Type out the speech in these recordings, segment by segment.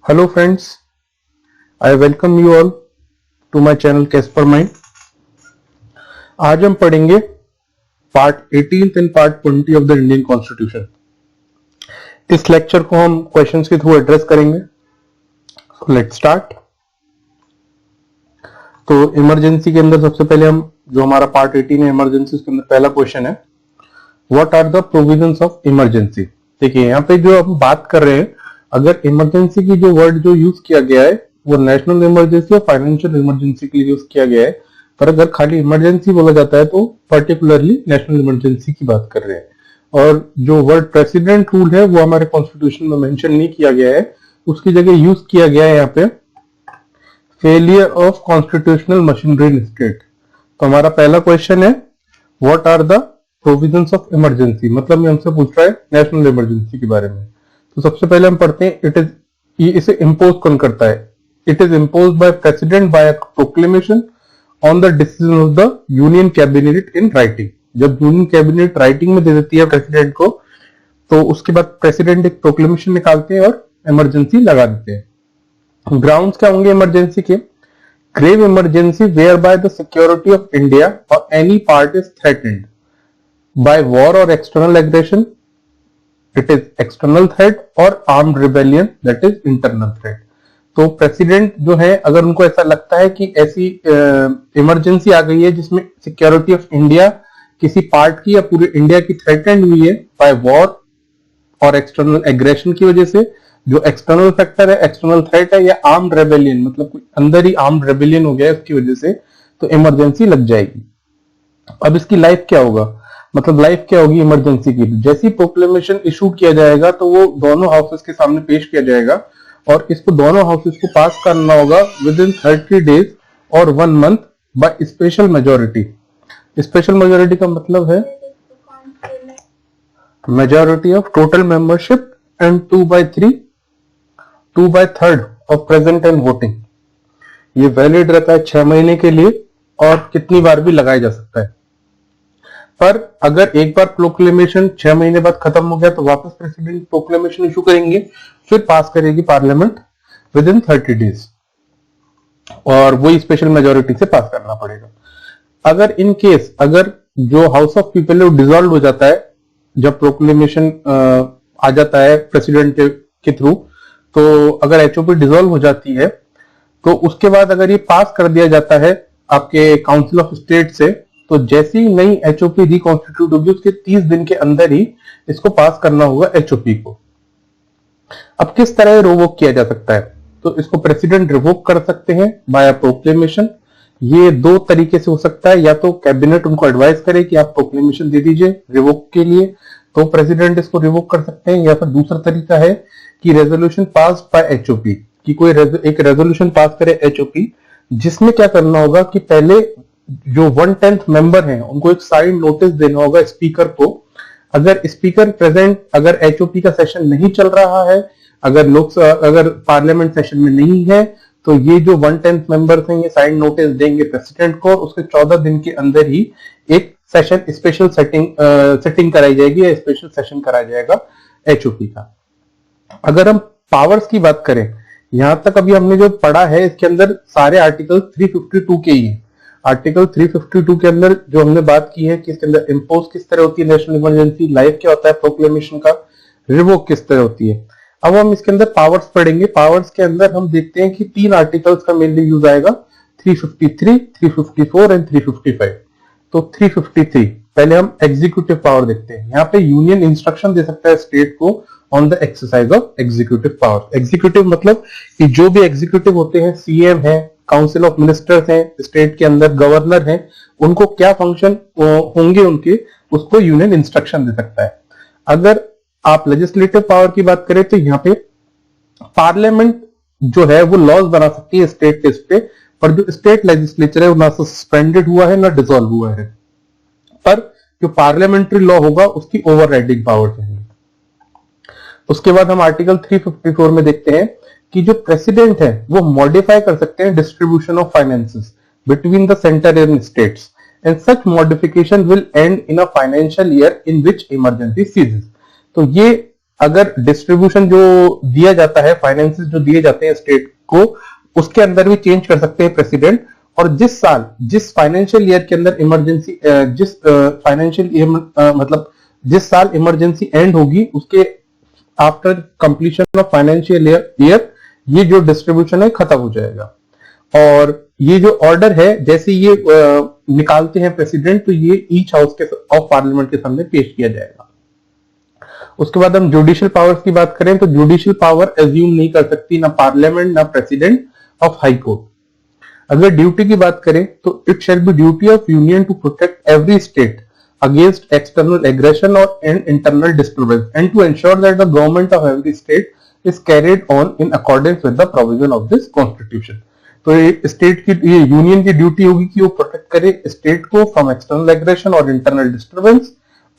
Hello friends, I welcome you all to my channel Casper Mind। आज हम पढ़ेंगे part 18 and part 20 of the Indian constitution. इस lecture को हम questions के थ्रू एड्रेस करेंगे। So let's start. तो इमरजेंसी के अंदर सबसे पहले हम जो हमारा पार्ट 18 है इमरजेंसी, उसके अंदर पहला क्वेश्चन है what are the provisions of emergency. देखिए यहाँ पे जो हम बात कर रहे हैं, अगर इमरजेंसी की जो वर्ड जो यूज किया गया है वो नेशनल इमरजेंसी और फाइनेंशियल इमरजेंसी के लिए यूज किया गया है, पर अगर खाली इमरजेंसी बोला जाता है तो पर्टिकुलरली नेशनल इमरजेंसी की बात कर रहे हैं। और जो वर्ड प्रेसिडेंट रूल है वो हमारे कॉन्स्टिट्यूशन में मेंशन नहीं किया गया है, उसकी जगह यूज किया गया है यहाँ पे failure of constitutional machinery in state. तो हमारा पहला क्वेश्चन है what are the provisions of emergency, मतलब ये हमसे पूछ रहा है नेशनल इमरजेंसी के बारे में। तो सबसे पहले हम पढ़ते हैं इट इज, इसे इम्पोज कौन करता है। It is impose by president bye proclamation on the decision of the union cabinet in writing. जब यूनियन कैबिनेट राइटिंग में दे देती है प्रेसिडेंट को, तो उसके बाद प्रेसिडेंट एक प्रोक्लेमेशन निकालते हैं और इमरजेंसी लगा देते हैं। ग्राउंड्स क्या होंगे इमरजेंसी के? Grave emergency where by the security of India और any part is threatened by war और external aggression, it is external threat, और armed rebellion that is internal threat. तो प्रेसिडेंट जो है अगर उनको ऐसा लगता है कि ऐसी इमरजेंसी आ गई है जिसमें सिक्योरिटी ऑफ इंडिया किसी पार्ट की या पूरे इंडिया की थ्रेटेंड हुई है बाय वॉर और एक्सटर्नल एग्रेशन की वजह से, जो एक्सटर्नल फैक्टर है, एक्सटर्नल थ्रेट है, या आर्म्ड रेबेलियन मतलब कोई अंदर ही आर्म्ड रेबेलियन हो गया है उसकी वजह से, तो इमरजेंसी लग जाएगी। अब इसकी लाइफ क्या होगा, मतलब लाइफ क्या होगी इमरजेंसी की? जैसी प्रोक्लेमेशन इशू किया जाएगा तो वो दोनों हाउसेस के सामने पेश किया जाएगा और इसको दोनों हाउसेस को पास करना होगा विद इन 30 डेज और 1 month by special majority. Special majority का मतलब है majority of total membership and 2/3 of present and voting. ये वैलिड रहता है 6 महीने के लिए और कितनी बार भी लगाया जा सकता है। पर अगर एक बार प्रोक्लेमेशन 6 महीने बाद खत्म हो गया तो वापस प्रेसिडेंट प्रोक्लेमेशन इशू करेंगे, फिर पास करेगी पार्लियामेंट विद इन 30 डेज और वही स्पेशल मेजोरिटी से पास करना पड़ेगा। अगर इन केस अगर जो हाउस ऑफ पीपल है वो डिसॉल्व हो जाता है जब प्रोक्लेमेशन आ जाता है प्रेसिडेंट के थ्रू, तो अगर एचओपी डिसॉल्व हो जाती है तो उसके बाद अगर ये पास कर दिया जाता है आपके काउंसिल ऑफ स्टेट से, तो जैसी नई एचओपी रिकॉन्स्टिट्यूट होगी उसके 30 दिन के अंदर ही इसको पास करना होगा एचओपी को। अब किस तरह रिवोक किया जा सकता है? तो इसको प्रेसिडेंट रिवोक कर सकते हैं बाय प्रोक्लेमेशन। ये 2 तरीके से हो सकता है, या तो कैबिनेट उनको एडवाइस करे कि आप प्रोक्लेमेशन दे दीजिए रिवोक के लिए, तो प्रेसिडेंट इसको रिवोक कर सकते हैं, या फिर दूसरा तरीका है कि रेजोल्यूशन पास बाय एचओपी, कि कोई एक रेजोल्यूशन पास करे एचओपी, जिसमें क्या करना होगा कि पहले जो 1/10 मेंबर हैं उनको एक साइन नोटिस देना होगा स्पीकर को। अगर स्पीकर प्रेजेंट, अगर एचओपी का सेशन नहीं चल रहा है, अगर पार्लियामेंट सेशन में नहीं है, तो ये जो 1/10 मेंबर्स हैं ये साइन नोटिस देंगे प्रेसिडेंट को, उसके 14 दिन के अंदर ही एक सेशन स्पेशल सेटिंग कराई जाएगी या स्पेशल सेशन कराया जाएगा एचओपी का। अगर हम पावर्स की बात करें, यहां तक अभी हमने जो पढ़ा है इसके अंदर सारे आर्टिकल 352 के ही हैं। आर्टिकल 352 के अंदर जो हमने बात की है कि इसके अंदर इंपोज किस तरह होती है नेशनल इमरजेंसी, लाइफ क्या होता है प्रोक्लेमेशन का, रिवोक किस तरह होती है। अब हम इसके अंदर पावर्स पढ़ेंगे। पावर्स के अंदर हम देखते हैं कि 3 आर्टिकल्स का मेनली यूज आएगा, 353, 354 एंड 355। तो 353 पहले हम एग्जीक्यूटिव पावर देखते हैं। यहाँ पे यूनियन इंस्ट्रक्शन दे सकता है स्टेट को on the exercise of executive power. Executive मतलब कि जो भी एग्जीक्यूटिव होते हैं, सीएम है, काउंसिल ऑफ मिनिस्टर्स हैं स्टेट के अंदर, गवर्नर हैं, उनको क्या फंक्शन होंगे उनके, उसको यूनियन इंस्ट्रक्शन दे सकता है। अगर आप लेजिस्लेटिव पावर की बात करें तो यहाँ पे पार्लियामेंट जो है वो लॉज बना सकती है स्टेट टेस्ट पे, पर जो स्टेट लेजिस्लेचर है वो ना सस्पेंडेड हुआ है ना डिसॉल्व हुआ है, पर जो पार्लियामेंट्री लॉ होगा उसकी ओवरराइडिंग पावर चाहिए। उसके बाद हम आर्टिकल 354 में देखते हैं कि जो प्रेसिडेंट है वो मॉडिफाई कर सकते हैं distribution of finances between the centre and states, and such modification will end in a financial year in which emergency ceases. तो ये अगर डिस्ट्रीब्यूशन जो दिया जाता है, फाइनेंसेस जो दिए जाते हैं स्टेट को, उसके अंदर भी चेंज कर सकते हैं प्रेसिडेंट। और जिस फाइनेंशियल ईयर के अंदर इमरजेंसी, जिस फाइनेंशियल ईयर मतलब जिस साल इमरजेंसी एंड होगी, उसके after completion of financial year ये जो डिस्ट्रीब्यूशन है खत्म हो जाएगा। और ये जो ऑर्डर है, जैसे ये निकालते हैं प्रेसिडेंट, तो ये ईच हाउस के ऑफ पार्लियामेंट के सामने पेश किया जाएगा। उसके बाद हम जुडिशियल पावर्स की बात करें तो जुडिशियल पावर एज्यूम नहीं कर सकती ना पार्लियामेंट ना प्रेसिडेंट ऑफ हाई कोर्ट। अगर ड्यूटी की बात करें तो it shall be duty of union to protect every state against external aggression or internal disturbance and to ensure that the government of every state is carried on in accordance with the provision of this constitution। तो ये state की, ये union की duty होगी कि वो protect करे state को फ्रॉम एक्सटर्नल एग्रेशन और इंटरनल डिस्टर्बेंस,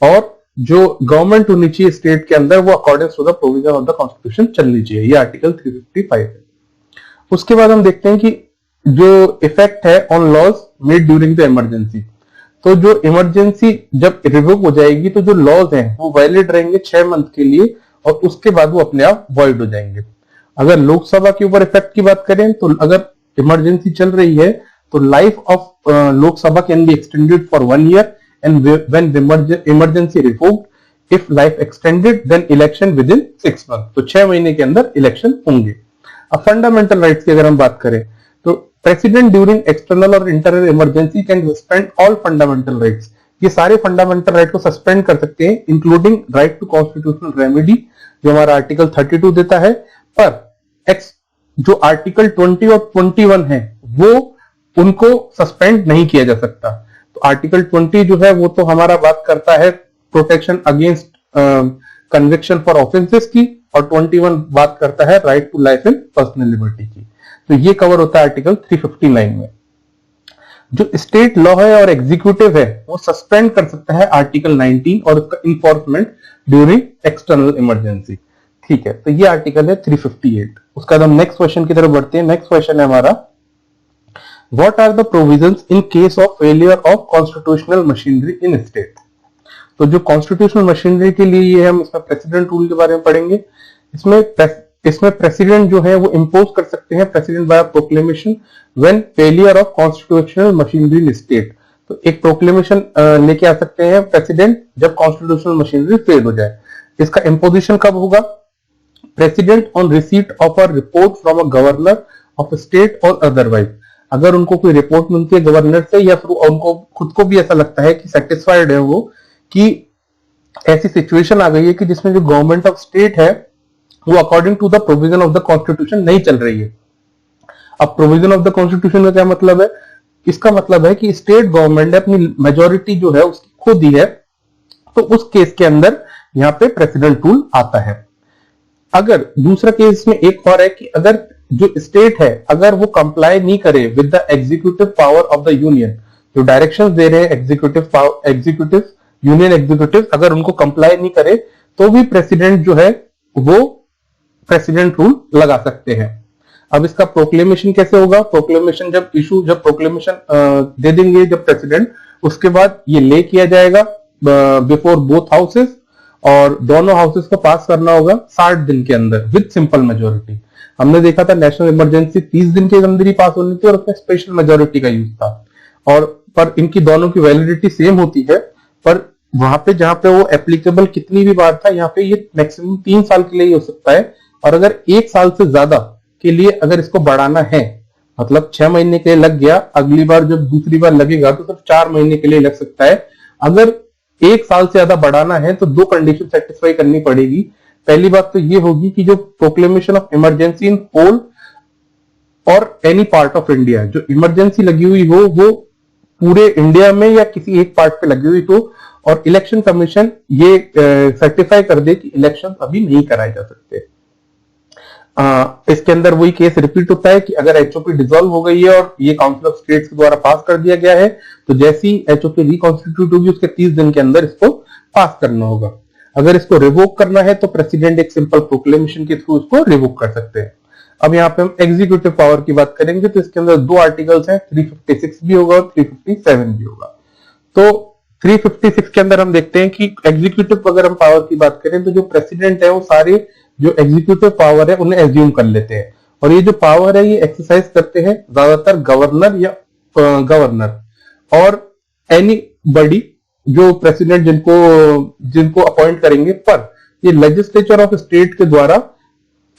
और जो गवर्नमेंट होनी चाहिए स्टेट के अंदर वो according to the provision of the constitution चलनी चाहिए। ये आर्टिकल 355 है। उसके बाद हम देखते हैं कि जो इफेक्ट है on laws made during the emergency. तो जो इमरजेंसी जब रिवोक हो जाएगी तो जो लॉज हैं वो वैलिड रहेंगे 6 मंथ के लिए, और उसके बाद वो अपने आप वॉइड हो जाएंगे। अगर लोकसभा के ऊपर इफेक्ट की बात करें तो अगर इमरजेंसी चल रही है तो life of Lok Sabha can be extended for 1 year and when emergency revoked, if life extended then election within 6 month. तो 6 महीने के अंदर इलेक्शन होंगे। अब फंडामेंटल राइट्स की अगर हम बात करें तो प्रेसिडेंट ड्यूरिंग एक्सटर्नल और internal emergency can suspend all fundamental rights. ये सारे फंडामेंटल राइट को सस्पेंड कर सकते हैं, including right to constitutional remedy जो हमारा आर्टिकल 32 देता है। पर जो आर्टिकल 20 और 21 है वो उनको सस्पेंड नहीं किया जा सकता। तो आर्टिकल 20 जो है वो तो हमारा बात करता है protection against conviction for offences की, और 21 बात करता है right to life and personal liberty की। तो ये कवर होता है आर्टिकल 359 में। जो स्टेट लॉ है और एग्जीक्यूटिव है वो सस्पेंड कर सकता है आर्टिकल 19 और उसका इन्फोर्समेंट ड्यूरिंग एक्सटर्नल इमरजेंसी। ठीक है, तो ये आर्टिकल है 358। उसका हम नेक्स्ट क्वेश्चन की तरफ बढ़ते हैं। नेक्स्ट क्वेश्चन है हमारा, what are the provisions in case of failure of constitutional machinery in state. तो जो कॉन्स्टिट्यूशनल मशीनरी के लिए ये हम इसमें प्रेसिडेंट रूल के बारे में पढ़ेंगे। इसमें प्रेसिडेंट जो है वो इंपोज कर सकते हैं president bye proclamation when failure of constitutional machinery in state. तो एक प्रोक्लेमेशन लेके आ सकते हैं प्रेसिडेंट जब कॉन्स्टिट्यूशनल मशीनरी फेल हो जाए। इसका इंपोजिशन कब होगा? President on receipt of a report from a governor of state और अदरवाइज। अगर उनको कोई रिपोर्ट मिलती है गवर्नर से या फिर उनको खुद को भी ऐसा लगता है कि सेटिस्फाइड है वो कि ऐसी सिचुएशन आ गई है कि जिसमें जो गवर्नमेंट ऑफ स्टेट है वो according to the provision of the constitution नहीं चल रही है। अब प्रोविजन ऑफ द कॉन्स्टिट्यूशन में क्या मतलब है? इसका मतलब है कि स्टेट गवर्नमेंट ने अपनी मेजोरिटी जो है उसकी खो दी है, तो उस केस के अंदर यहां पे प्रेसिडेंट रूल आता है। अगर दूसरा केस में एक और है कि अगर जो स्टेट है अगर वो कंप्लाई नहीं करे with the executive power of the union, जो डायरेक्शंस दे रहे हैं एग्जीक्यूटिव यूनियन एग्जीक्यूटिव, अगर उनको कंप्लाई नहीं करे तो भी प्रेसिडेंट जो है वो प्रेसिडेंट रूल लगा सकते हैं। अब इसका प्रोक्लेमेशन कैसे होगा? प्रोक्लेमेशन जब प्रोक्लेमेशन दे देंगे जब प्रेसिडेंट, उसके बाद ये ले किया जाएगा बिफोर बोथ हाउसेस, और दोनों हाउसेस को पास करना होगा 60 दिन के अंदर विद सिंपल मेजोरिटी। हमने देखा था नेशनल इमरजेंसी 30 दिन के अंदर ही पास होनी थी और उसमें स्पेशल मेजोरिटी का यूज था, और पर इनकी दोनों की वैलिडिटी सेम होती है, पर वहां पे जहां पे वो एप्लीकेबल कितनी भी बार था, यहाँ पे ये मैक्सिमम 3 साल के लिए ही हो सकता है। और अगर 1 साल से ज्यादा के लिए अगर इसको बढ़ाना है, मतलब 6 महीने के लिए लग गया, अगली बार जब दूसरी बार लगेगा तो सिर्फ 4 महीने के लिए लग सकता है। अगर 1 साल से ज्यादा बढ़ाना है तो 2 कंडीशन सेटिस्फाई करनी पड़ेगी। पहली बात तो ये होगी कि जो proclamation of emergency in whole or any part of India, जो इमरजेंसी लगी हुई हो वो पूरे इंडिया में या किसी एक पार्ट पे लगी हुई हो, और इलेक्शन कमीशन ये सर्टिफाई कर दे कि इलेक्शन अभी नहीं कराए जा सकते। इसके अंदर वही केस रिपीट होता है कि अगर एचओपी डिसॉल्व हो गई है और ये काउंसिल ऑफ स्टेट्स के द्वारा पास कर दिया गया है, तो जैसी एचओपी रिकॉन्स्टिट्यूट होगी उसके 30 दिन के अंदर इसको पास करना होगा। अगर इसको रिवोक करना है तो प्रेसिडेंट एक सिंपल प्रोक्लेमेशन के थ्रू इसको रिवोक कर सकते हैं। अब यहाँ पे हम एग्जीक्यूटिव पावर की बात करेंगे तो इसके अंदर 2 आर्टिकल्स हैं, 356 भी होगा और 357 भी होगा। तो 356 के अंदर हम देखते हैं कि एग्जीक्यूटिव अगर हम पावर की बात करें तो जो प्रेसिडेंट है वो सारे जो एग्जीक्यूटिव पावर है उन्हें एज्यूम कर लेते हैं, और ये जो पावर है ये एक्सरसाइज करते हैं ज्यादातर गवर्नर या गवर्नर और एनी बडी जो प्रेसिडेंट जिनको जिनको अपॉइंट करेंगे, पर ये लेजिस्लेचर ऑफ स्टेट के द्वारा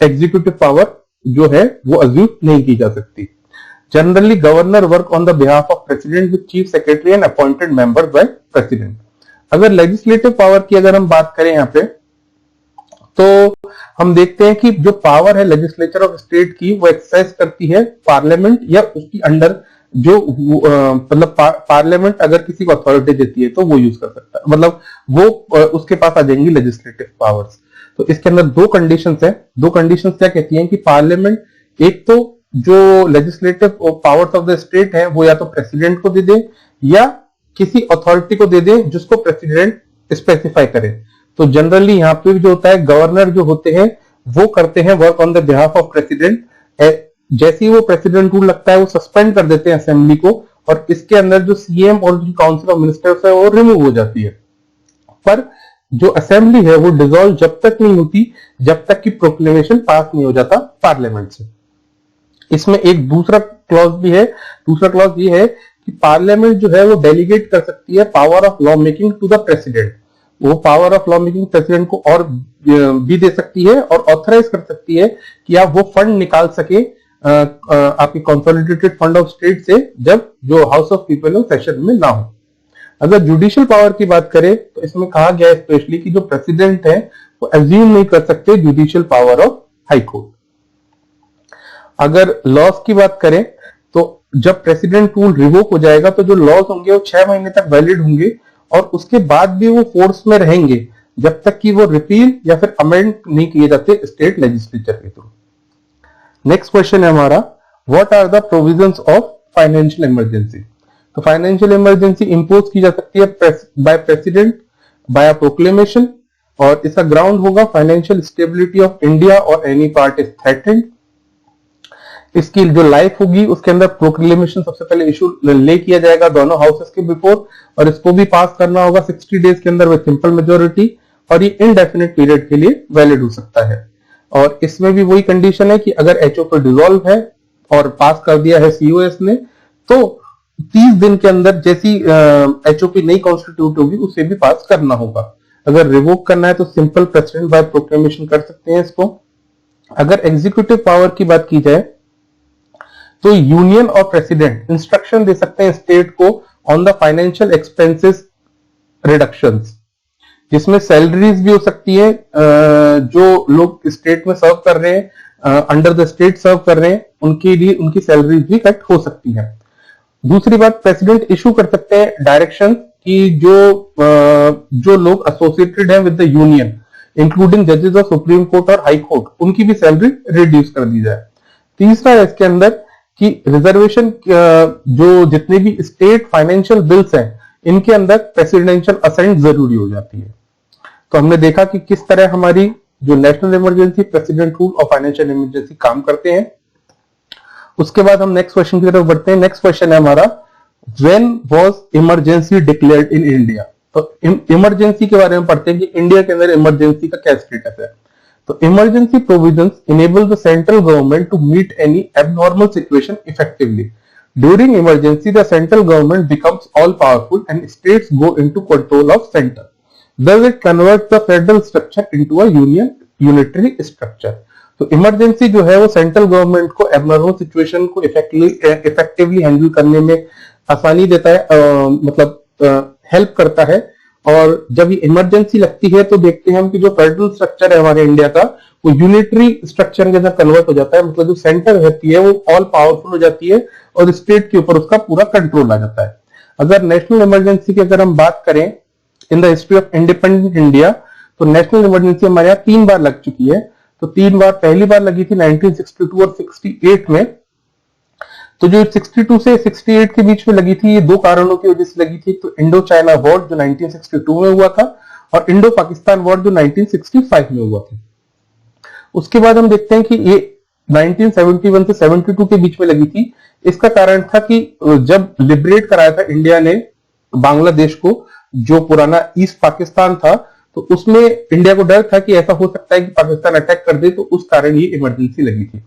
एग्जीक्यूटिव पावर जो है वो अज्यूम नहीं की जा सकती। Generally governor work on the behalf of president with chief secretary and appointed members by president. अगर लेजिस्लेटिव पावर की अगर हम बात करें यहाँ पे, तो हम देखते हैं कि जो पावर है लेजिस्लेचर ऑफ स्टेट की वो एक्सरसाइज करती है पार्लियामेंट या उसकी अंडर जो मतलब पार्लियामेंट अगर किसी को अथॉरिटी देती है तो वो यूज कर सकता है, मतलब वो उसके पास आ जाएंगी लेजिस्लेटिव पावर्स। तो इसके अंदर दो कंडीशंस है। दो कंडीशंस क्या कहती हैं कि पार्लियामेंट एक तो जो legislative powers of the state है वो या तो प्रेसिडेंट को दे दे या किसी अथॉरिटी को दे दे जिसको प्रेसिडेंट स्पेसिफाई करे। तो जनरली यहाँ पे जो होता है गवर्नर जो होते हैं वो करते हैं work on the behalf of president. जैसे ही वो प्रेसिडेंट रूल लगता है वो सस्पेंड कर देते हैं असेंबली को, और इसके अंदर जो सीएम और जो काउंसिल ऑफ मिनिस्टर्स है वो रिमूव हो जाती है। पर जो असेंबली है वो डिसॉल्व जब तक नहीं होती जब तक कि प्रोक्लेमेशन पास नहीं हो जाता पार्लियामेंट से। इसमें एक दूसरा क्लॉज भी है। दूसरा क्लॉज ये है कि पार्लियामेंट जो है वो डेलीगेट कर सकती है power of law making to the president. वो power of law making president को और भी दे सकती है और ऑथराइज कर सकती है कि आप वो फंड निकाल सके आपके कंसोलिडेटेड फंड ऑफ स्टेट से जब जो हाउस ऑफ पीपल सेशन में ना हो। अगर जुडिशियल पावर की बात करें तो इसमें कहा गया है स्पेशली कि जो प्रेसिडेंट है वो एज्यूम नहीं कर सकते judicial power of high court. अगर लॉज की बात करें तो जब प्रेसिडेंट रूल रिवोक हो जाएगा तो जो लॉज होंगे वो 6 महीने तक वैलिड होंगे और उसके बाद भी वो फोर्स में रहेंगे जब तक कि वो रिपील या फिर अमेंड नहीं किए जाते स्टेट लेजिस्लेचर के थ्रू। नेक्स्ट क्वेश्चन है हमारा, what are the provisions of financial emergency. तो फाइनेंशियल इमरजेंसी इंपोज की जा सकती है बाय प्रेसिडेंट बाय प्रोक्लेमेशन, और इसका ग्राउंड होगा फाइनेंशियल स्टेबिलिटी ऑफ इंडिया और एनी पार्ट इज थ्रेटेंड। इसकी जो लाइफ होगी उसके अंदर प्रोक्लेमेशन सबसे पहले इशू ले किया जाएगा दोनों हाउसेस के बिफोर, और इसको भी पास करना होगा 60 डेज के अंदर विद सिंपल मेजोरिटी, और ये इनडेफिनेट पीरियड के लिए वैलिड हो सकता है। और इसमें भी वही कंडीशन है कि अगर एचओपी डिसॉल्व है और पास कर दिया है सीओएस ने तो 30 दिन के अंदर जैसी एचओपी नई कॉन्स्टिट्यूट होगी उसे भी पास करना होगा। अगर रिवोक करना है तो सिंपल प्रेसिडेंट बाय प्रोक्लेमेशन कर सकते हैं इसको। अगर एग्जीक्यूटिव पावर की बात की जाए तो यूनियन और प्रेसिडेंट इंस्ट्रक्शन दे सकते हैं स्टेट को on the financial expenses reductions, जिसमें सैलरीज भी हो सकती है जो लोग स्टेट में सर्व कर रहे हैं अंडर द स्टेट सर्व कर रहे हैं उनके लिए उनकी सैलरीज भी कट हो सकती है। दूसरी बात, प्रेसिडेंट इशू कर सकते हैं डायरेक्शन कि जो लोग एसोसिएटेड हैं विद द यूनियन इंक्लूडिंग जजेस ऑफ सुप्रीम कोर्ट और हाई कोर्ट उनकी भी सैलरी रिड्यूस कर दी जाए। तीसरा है इसके अंदर कि रिजर्वेशन जो जितने भी स्टेट फाइनेंशियल बिल्स हैं इनके अंदर प्रेसिडेंशियल असेंट जरूरी हो जाती है। तो हमने देखा कि किस तरह हमारी जो नेशनल इमरजेंसी, प्रेसिडेंट रूल और फाइनेंशियल इमरजेंसी काम करते हैं। उसके बाद हम नेक्स्ट क्वेश्चन की तरफ बढ़ते हैं। नेक्स्ट क्वेश्चन है हमारा, when was emergency declared in India. तो इमरजेंसी के बारे में पढ़ते हैं कि इंडिया के अंदर इमरजेंसी का क्या स्टेटस है। तो emergency provisions enable the central government to meet any abnormal situation effectively. During emergency, the central government becomes all powerful and states go into control of center. Thus, it converts the federal structure into a unitary structure. तो emergency जो है वो central government को abnormal situation को effectively handle करने में आसानी देता है, मतलब हेल्प करता है। और जब ये इमरजेंसी लगती है तो देखते हैं हम कि जो फेडरल स्ट्रक्चर है हमारे इंडिया का वो यूनिटरी स्ट्रक्चर के अंदर कन्वर्ट हो जाता है, मतलब जो सेंटर रहती है वो ऑल पावरफुल हो जाती है और स्टेट के ऊपर उसका पूरा कंट्रोल आ जाता है। अगर नेशनल इमरजेंसी की अगर हम बात करें in the history of independent India तो नेशनल इमरजेंसी हमारे यहाँ 3 बार लग चुकी है। तो 3 बार, पहली बार लगी थी 1962 और 68 में। तो जो 62 से 68 के बीच में लगी थी ये 2 कारणों की वजह से लगी थी। तो इंडो चाइना वॉर जो 1962 में हुआ था और इंडो पाकिस्तान वॉर जो 1965 में हुआ था। उसके बाद हम देखते हैं कि ये 1971 से 72 के बीच में लगी थी। इसका कारण था कि जब लिबरेट कराया था इंडिया ने बांग्लादेश को जो पुराना ईस्ट पाकिस्तान था, तो उसमें इंडिया को डर था कि ऐसा हो सकता है कि पाकिस्तान अटैक कर दे, तो उस कारण ये इमरजेंसी लगी थी।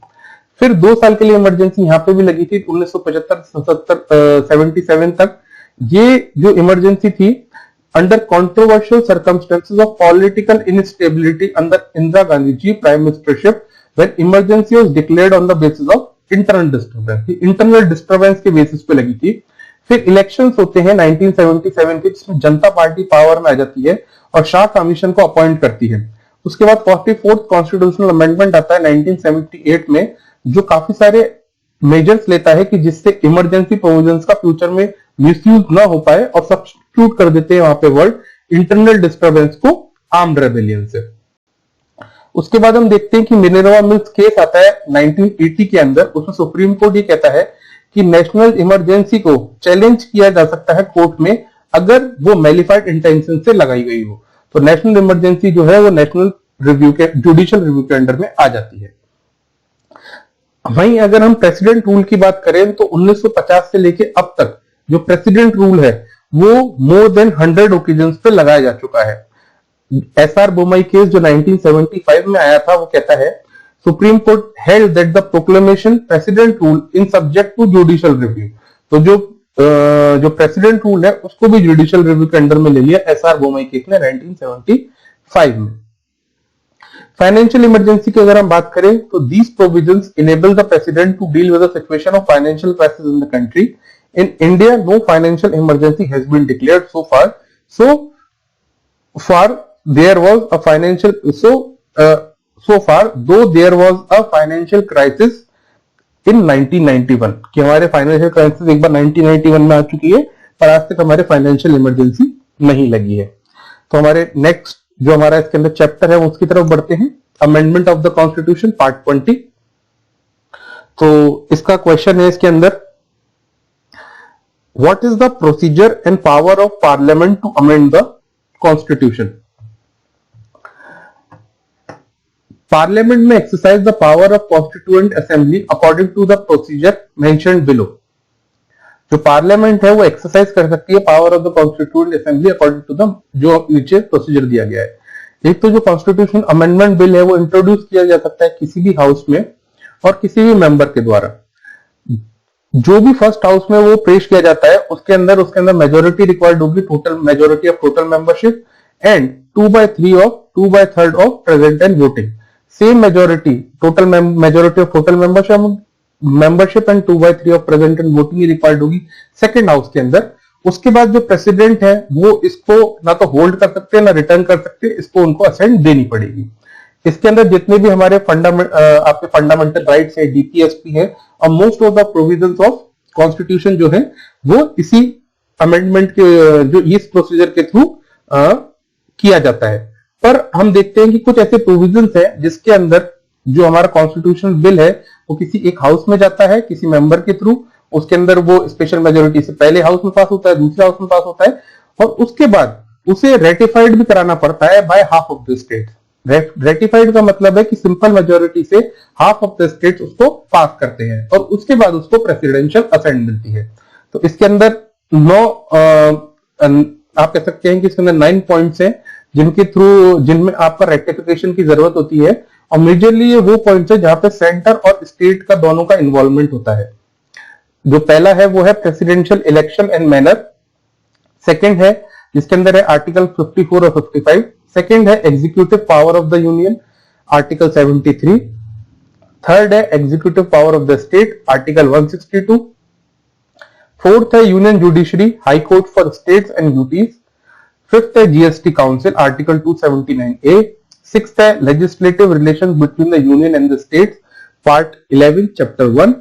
फिर 2 साल के लिए इमरजेंसी यहाँ पे भी लगी थी 1975 77 77 तक। ये जो इमरजेंसी थी under controversial circumstances of political instability under Indira Gandhi ji prime ministership, when emergency was declared on the basis of internal disturbance. Internal disturbance के बेसिस पे लगी थी। फिर इलेक्शंस होते हैं 1977 के, जिसमें जनता पार्टी पावर में आ जाती है और शाह कमीशन को अपॉइंट करती है। उसके बाद 44th कॉन्स्टिट्यूशनल अमेंडमेंट आता है 1978 में, जो काफी सारे मेजर्स लेता है कि जिससे इमरजेंसी प्रोविजंस का फ्यूचर में मिसयूज ना हो पाए, और सब्स्टिट्यूट कर देते हैं वहां पे वर्ड इंटरनल डिस्टर्बेंस को आर्म्ड रेबेलियन से। उसके बाद हम देखते हैं कि मिनर्वा मिल्स केस आता है 1980 के अंदर। उसमें सुप्रीम कोर्ट ये कहता है कि नेशनल इमरजेंसी को चैलेंज किया जा सकता है कोर्ट में अगर वो मेलिफाइड इंटेंशन से लगाई गई हो। तो नेशनल इमरजेंसी जो है वो नेशनल रिव्यू के, जुडिशियल रिव्यू के अंडर में आ जाती है। वहीं अगर हम प्रेसिडेंट रूल की बात करें तो 1950 से लेके अब तक जो प्रेसिडेंट रूल है वो मोर देन 100 ओकेजन्स पे लगाया जा चुका है। एसआर बोमई केस जो 1975 में आया था, वो कहता है supreme court held that the proclamation president rule in subject to judicial review. तो जो प्रेसिडेंट रूल है उसको भी जुडिशियल रिव्यू के अंडर में ले लिया एसआर बोमई केस ने 1975 में। फाइनेंशियल इमरजेंसी की अगर हम बात करें तो these provisions enable the president to deal with the situation of financial crisis in the country. In India no financial emergency has been declared so far. There was a financial so far though there was a financial crisis in 1991 कि हमारे financial crisis एक बार 1991 में आ चुकी है, पर आज तक हमारे फाइनेंशियल इमरजेंसी नहीं लगी है। तो हमारे नेक्स्ट जो हमारा इसके अंदर चैप्टर है उसकी तरफ बढ़ते हैं, amendment of the constitution part 20। तो इसका क्वेश्चन है इसके अंदर, what is the procedure and power of parliament to amend the constitution. Parliament में exercise the power of constituent assembly according to the procedure mentioned below. जो parliament है वो exercise कर सकती है power of the constituent assembly according to the जो नीचे procedure दिया गया है। एक तो जो कॉन्स्टिट्यूशन अमेंडमेंट बिल है वो इंट्रोड्यूस किया जा सकता है किसी भी हाउस में और किसी भी मेंबर के द्वारा। जो भी फर्स्ट हाउस में वो पेश किया जाता है उसके अंदर मेजोरिटी रिक्वायर्ड होगी, total majority of total membership and 2/3 of present and voting. Same majority total majority of total membership and 2/3 of present and voting required होगी सेकंड हाउस के अंदर। उसके बाद जो प्रेसिडेंट है वो इसको ना तो होल्ड कर सकते हैं ना रिटर्न कर सकते, इसको उनको असेंट देनी पड़ेगी। इसके अंदर जितने भी हमारे आपके फंडामेंटल राइट्स है, डीपीएसपी है और most of the provisions of constitution जो है वो इसी अमेंडमेंट के जो इस प्रोसीजर के थ्रू किया जाता है। पर हम देखते हैं कि कुछ ऐसे प्रोविजंस है जिसके अंदर जो हमारा कॉन्स्टिट्यूशनल बिल है वो किसी एक हाउस में जाता है किसी मेंबर के थ्रू, उसके अंदर वो स्पेशल मेजोरिटी से पहले हाउस में पास होता है, दूसरे हाउस में पास होता है और उसके बाद उसे रेटिफाइड भी कराना पड़ता है by half of the state. Ratified का मतलब है कि सिंपल मेजोरिटी से हाफ ऑफ द स्टेट उसको पास करते हैं और उसके बाद उसको प्रेसिडेंशियल असेंट मिलती है। तो इसके अंदर 9 आप कह सकते हैं कि इसके अंदर 9 पॉइंट्स हैं जिनमें आपका रेक्टिफिकेशन की जरूरत होती है और मेजरली ये वो पॉइंट्स है जहां पे सेंटर और स्टेट का दोनों का इन्वॉल्वमेंट होता है। जो पहला है वो है presidential election and manner. Second है जिसके अंदर है आर्टिकल 54 और 55। सेकंड है executive power of the union article 73। Third है executive power of the state article 162। Fourth है union judiciary high court for states and UTs. Fifth है GST council article 279A। Sixth है legislative relation between the union and the states part 11 chapter 1।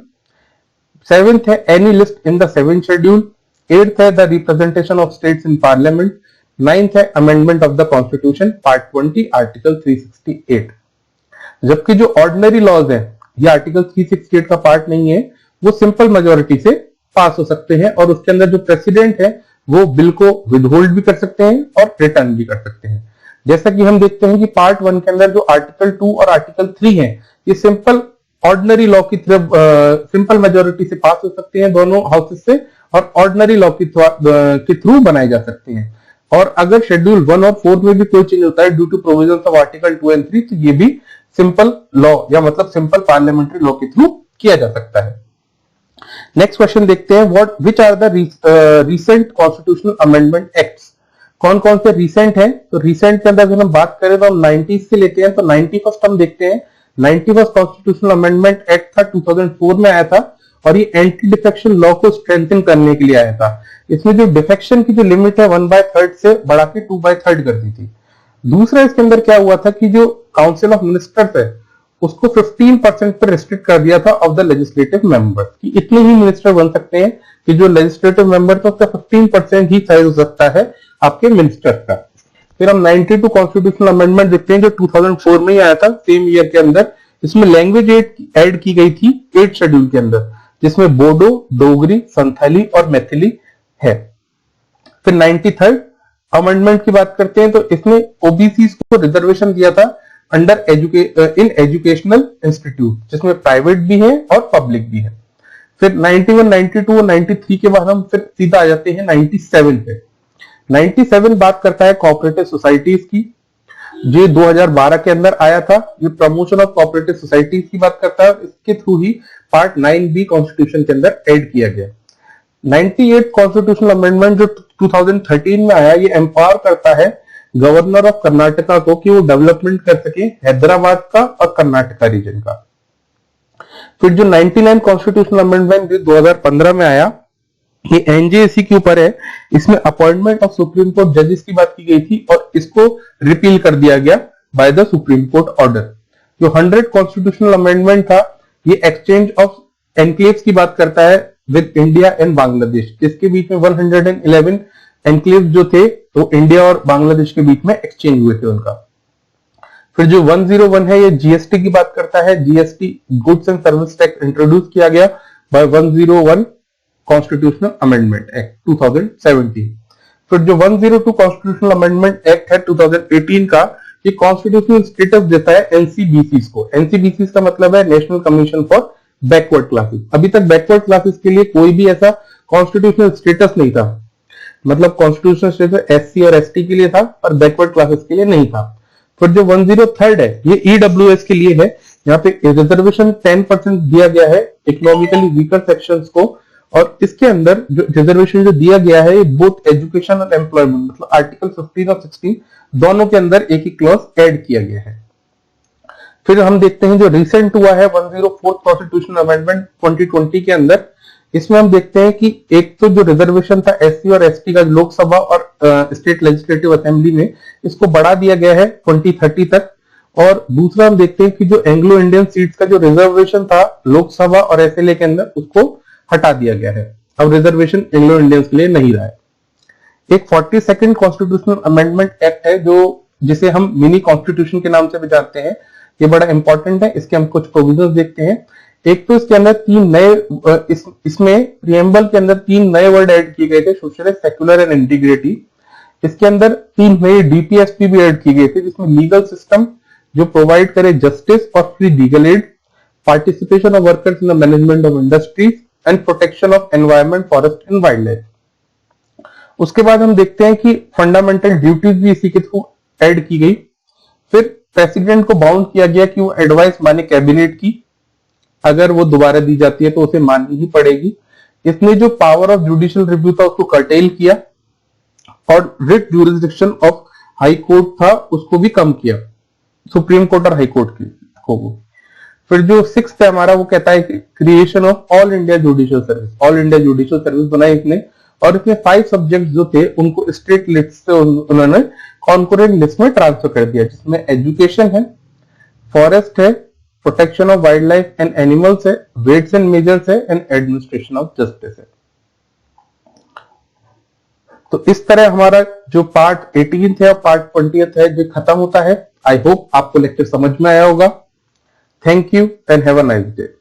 Seventh है any list in the 7th schedule. Eighth है the representation of states in parliament. Ninth है amendment of the constitution part 20 article 368। जबकि जो ordinary laws है ये article 368 का part नहीं है, वो सिंपल मेजोरिटी से पास हो सकते हैं और उसके अंदर जो प्रेसिडेंट है वो बिल को विदहोल्ड भी कर सकते हैं और रिटर्न भी कर सकते हैं। जैसा कि हम देखते हैं कि पार्ट 1 के अंदर जो आर्टिकल 2 और आर्टिकल 3 है ये सिंपल ऑर्डिनरी लॉ की तरफ सिंपल मेजोरिटी से पास हो सकते हैं दोनों हाउसेस से और ऑर्डिनरी लॉ के थ्रू बनाए जा सकते हैं। और अगर शेड्यूल 1 और 4 में भी कोई चेंज होता है due to provisions of article 2 and 3, तो ये भी सिंपल लॉ या मतलब सिंपल पार्लियामेंट्री लॉ के थ्रू किया जा सकता है। नेक्स्ट क्वेश्चन देखते हैं, what which are the recent constitutional amendment acts. कौन कौन से रीसेंट हैं? तो रीसेंट के अंदर अगर हम बात करें तो हम 90s से लेते हैं, तो 91st हम देखते हैं। 91st कॉन्स्टिट्यूशनल अमेंडमेंट एक्ट था, 2004 में आया था और ये एंटी डिफेक्शन लॉ को स्ट्रेंथन करने के लिए आया था। इसमें जो डिफेक्शन की जो लिमिट है 1/3 से बढ़ा के 2/3 कर दी थी। दूसरा इसके अंदर क्या हुआ था कि जो काउंसिल ऑफ मिनिस्टर्स है उसको 15% पर रिस्ट्रिक्ट कर दिया था ऑफ द लेजिस्लेटिव मेंबर्स, कि इतने ही मिनिस्टर बन सकते हैं कि जो लेजिस्लेटिव मेंबर था उसका 15% ही साइज हो सकता है आपके मिनिस्टर का। फिर हम 92 कॉन्स्टिट्यूशनल अमेंडमेंट देखते हैं जो 2004 में ही आया था, सेम ईयर के अंदर। इसमें लैंग्वेज ऐड की गई थी 8 शेड्यूल के अंदर, जिसमें बोडो, डोगरी, संथाली और मैथिली है। फिर 93rd अमेंडमेंट की बात करते हैं तो इसमें ओबीसी को रिजर्वेशन दिया था अंडर इन एजुकेशनल इंस्टीट्यूट, जिसमें प्राइवेट भी है और पब्लिक भी है। फिर 91, 92 और 93 के बाद हम फिर सीधा आ जाते हैं 97 पे। 97 बात करता है कोऑपरेटिव सोसाइटीज की, जो 2012 के अंदर आया था। ये प्रमोशन ऑफ कोऑपरेटिव सोसाइटीज की बात करता है, इसके थ्रू ही पार्ट 9B कॉन्स्टिट्यूशन के अंदर ऐड किया गया। 98 कॉन्स्टिट्यूशनल अमेंडमेंट जो 2013 में आया, ये एम्पावर करता है गवर्नर ऑफ कर्नाटका को कि वो डेवलपमेंट कर सके हैदराबाद का और कर्नाटका रीजन का। फिर जो 99 कॉन्स्टिट्यूशनल अमेंडमेंट 2015 में आया, ये एनजेएसी के ऊपर है। इसमें अपॉइंटमेंट ऑफ सुप्रीम कोर्ट जजेस की बात की गई थी और इसको रिपील कर दिया गया by the supreme court order. जो 100 कॉन्स्टिट्यूशनल अमेंडमेंट था, ये एक्सचेंज ऑफ एनक्लेव्स की बात करता है विद इंडिया एंड बांग्लादेश। इसके बीच में 111 एनक्लेव जो थे तो इंडिया और बांग्लादेश के बीच में एक्सचेंज हुए थे उनका। फिर जो 101 है, ये जीएसटी की बात करता है। GST goods and service tax introduce किया गया बाय 101 कॉन्स्टिट्यूशनल अमेंडमेंट एक्ट 2017। फिर जो 102 कॉन्स्टिट्यूशनल अमेंडमेंट एक्ट है 2018 का, ये कॉन्स्टिट्यूशनल स्टेटस देता है एनसीबीसी को। एनसीबीसी का मतलब है national commission for backward classes. अभी तक बैकवर्ड क्लासेस के लिए कोई भी ऐसा कॉन्स्टिट्यूशनल स्टेटस नहीं था, मतलब कॉन्स्टिट्यूशनल स्टेटस एससी और एसटी के लिए था पर बैकवर्ड क्लासेस के लिए नहीं था। फिर जो 103 है, ये ईडब्ल्यूएस के लिए है। यहाँ पे रिजर्वेशन 10% दिया गया है इकोनॉमिकली वीकर सेक्शंस को, और इसके अंदर जो रिजर्वेशन जो दिया गया है, ये बोथ एजुकेशन और एम्प्लॉयमेंट, मतलब आर्टिकल 15 और 16 दोनों के अंदर एक ही क्लॉज ऐड किया गया है। फिर हम देखते हैं जो रिसेंट हुआ है 104 कॉन्स्टिट्यूशनल अमेंडमेंट 2020 के अंदर। इसमें हम देखते हैं कि एक तो जो रिजर्वेशन था एससी और एसटी का लोकसभा और स्टेट लेजिस्लेटिव असेंबली में, इसको बढ़ा दिया गया है 2030 तक। और दूसरा हम देखते हैं कि जो एंग्लो इंडियन सीट्स का जो रिजर्वेशन था लोकसभा और एसएलए के अंदर, उसको हटा दिया गया है। अब रिजर्वेशन एंग्लो इंडियंस के लिए नहीं रहा है। एक 42nd कॉन्स्टिट्यूशनल अमेंडमेंट एक्ट है जो जिसे हम मिनी कॉन्स्टिट्यूशन के नाम से भी जानते हैं। ये बड़ा इंपॉर्टेंट है, इसके हम कुछ प्रोविजंस देखते हैं। एक तो इसके अंदर 3 नए इसमें प्रियम्बल के अंदर 3 नए वर्ड ऐड किए गए थे, सोशलिस्ट, सेक्युलर एंड इंटीग्रिटी। इसके अंदर 3 नए डीपीएसपी भी ऐड किए गए थे, जिसमें लीगल सिस्टम जो प्रोवाइड करे जस्टिस और free legal aid, participation of workers in the management of industries and protection of environment, forest and wild life. उसके बाद हम देखते हैं कि फंडामेंटल ड्यूटीज भी इसी के थ्रू ऐड की गई। फिर प्रेसिडेंट को बाउंड किया गया कि वो एडवाइस माने कैबिनेट की, अगर वो दोबारा दी जाती है तो उसे माननी ही पड़ेगी। इसने जो पावर ऑफ जुडिशियल रिव्यू था उसको कर्टेल किया, और writ jurisdiction of high court था उसको भी कम किया, सुप्रीम कोर्ट और हाई कोर्ट को। फिर जो 6th है हमारा, वो कहता है creation of all India judicial service. All India judicial service बनाई इसने, और इसमें 5 सब्जेक्ट जो थे उनको स्टेट लिस्ट से उन्होंने कॉन्करेंट लिस्ट में ट्रांसफर कर दिया, जिसमें एजुकेशन है, फॉरेस्ट है, protection of wild life and animals है, वेट्स एंड मेजर्स है, एंड एडमिनिस्ट्रेशन ऑफ जस्टिस है। तो इस तरह हमारा जो पार्ट 18 है और पार्ट 20 है जो खत्म होता है। आई होप आपको लेक्चर समझ में आया होगा। Thank you and have a nice day.